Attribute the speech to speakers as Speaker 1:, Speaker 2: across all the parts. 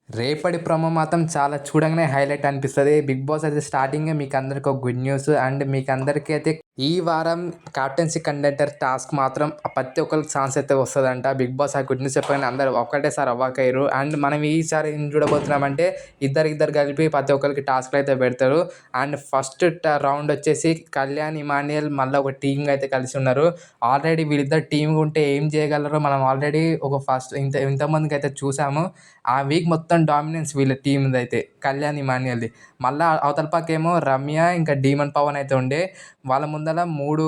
Speaker 1: రేపటి ప్రోమో మాత్రం చాలా చూడంగానే హైలైట్ అనిపిస్తది. 'బిగ్ బాస్' అయితే స్టార్టింగే మీకందరికి ఒక గుడ్ న్యూస్. అండ్ మీకందరికీ అయితే ఈ వారం కెప్టెన్సీ కంటెండర్ టాస్క్ మాత్రం ప్రతి ఒక్కరికి ఛాన్స్ అయితే వస్తదంట. 'బిగ్ బాస్' ఆ గుడ్ న్యూస్ చెప్పగానే అందరూ ఒక్కటేసారి అవాక్కయ్యిర్రు. అండ్ మనం ఈసారి ఏం చూడబోతున్నామంటే ఇద్దరు కలిపి ప్రతి ఒక్కరికి టాస్క్‌లు అయితే పెడతారు. అండ్ ఫస్ట్ రౌండ్ వచ్చేసి కళ్యాణ్, ఇమాన్యుయల్ మళ్ళా ఒక టీమ్‌గా అయితే కలిసి ఉన్నారు. ఆల్రెడీ వీళ్ళిద్దరు టీమ్‌గా ఉంటే ఏం చేయగలరో మనం ఆల్రెడీ ఒక ఫస్ట్ ఇంతకుముందుకైతే చూసాము. ఆ వీక్ మొత్తం డామినెన్స్ వీళ్ళ టీమ్‌దైతే కళ్యాణ్, ఇమాన్యుయల్‌ది. మళ్ళా అవతల పక్కేమో రమ్య ఇంకా డీమన్ పవన్ అయితే ఉండే. వాళ్ళ ముందల 30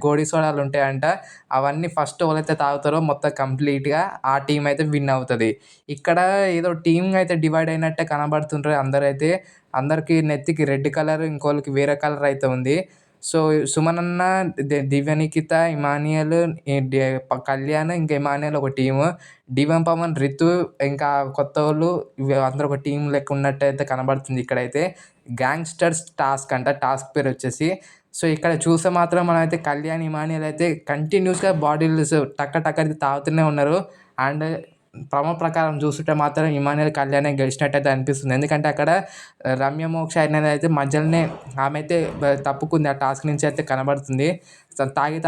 Speaker 1: గోడి సోడాలు ఉంటాయంట. అవన్నీ ఫస్ట్ ఎవరైతే తాగుతారో మొత్తం కంప్లీట్‌గా ఆ టీమ్ అయితే విన్ అవుతది. ఇక్కడ ఏదో టీమ్‌గా అయితే డివైడ్ అయినట్టే కనబడుతుండ్రు అందరైతే. అందరికి నెత్తికి రెడ్ కలర్, ఇంకోళ్ళకి వేరే కలర్ అయితే ఉంది. సో, సుమన్ అన్న, దివ్యనిఖిత, ఇమాన్యుయల్, కళ్యాణ్, ఇంకా ఇమాన్యుయల్ ఒక టీము. డీమన్ పవన్, రితు ఇంకా కొత్తోళ్ళు అందరూ ఒక టీమ్ లెక్క ఉన్నట్టయితే కనబడుతుంది ఇక్కడైతే. గ్యాంగ్‌స్టర్స్ టాస్క్ అంట. టాస్క్ పేరొచ్చేసి. సో, ఇక్కడ చూస్తే మాత్రం మనమైతే కళ్యాణ్, ఇమాన్యుయల్ అయితే కంటిన్యూస్‌గా బాటిల్స్ టక టక తాగుతూనే ఉన్నారు. అండ్ ప్రోమో ప్రకారం చూస్తుంటే మాత్రం ఇమాన్యుయల్, కళ్యాణే గెలిచినట్టయితే అనిపిస్తుంది. ఎందుకంటే అక్కడ రమ్య మోక్ష అనేదైతే మధ్యలోనే ఆమె అయితే తప్పుకుంది. ఆ టాస్క్ నుంచి అయితే కనబడుతుంది. తాగి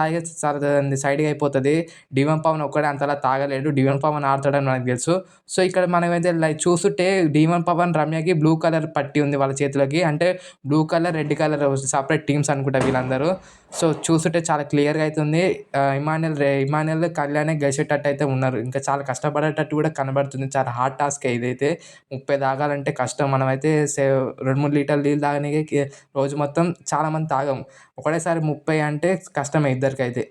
Speaker 1: సైడ్‌గా అయిపోతది. డీమన్ పవన్ ఒక్కడే అంతలా తాగలేడు. డీమన్ పవన్ ఆడతాడని మనకు తెలుసు. సో, ఇక్కడ మనమైతే చూస్తుంటే డీమన్ పవన్, రమ్యకి బ్లూ కలర్ పట్టీ ఉంది వాళ్ళ చేతిలోకి. అంటే blue colour, red colour separate teams అనుకుంటా వీళ్ళందరూ. సో, చూస్తుంటే చాలా క్లియర్‌గా అయితే ఉంది. ఇమాన్యుయల్, కళ్యాణే గెలిచేటట్టు అయితే ఉన్నారు. ఇంకా చాలా కష్టపడేటట్టు కూడా కనబడుతుంది. చాలా హార్డ్ టాస్కే ఇదైతే. 30 తాగాలంటే కష్టం. మనమైతే 2, 3 లీటర్ల నీళ్ళు తాగనీకే రోజు మొత్తం చాలామంది తాగం. ఒకటేసారి 30 అంటే కష్టమే ఇద్దరికైతే.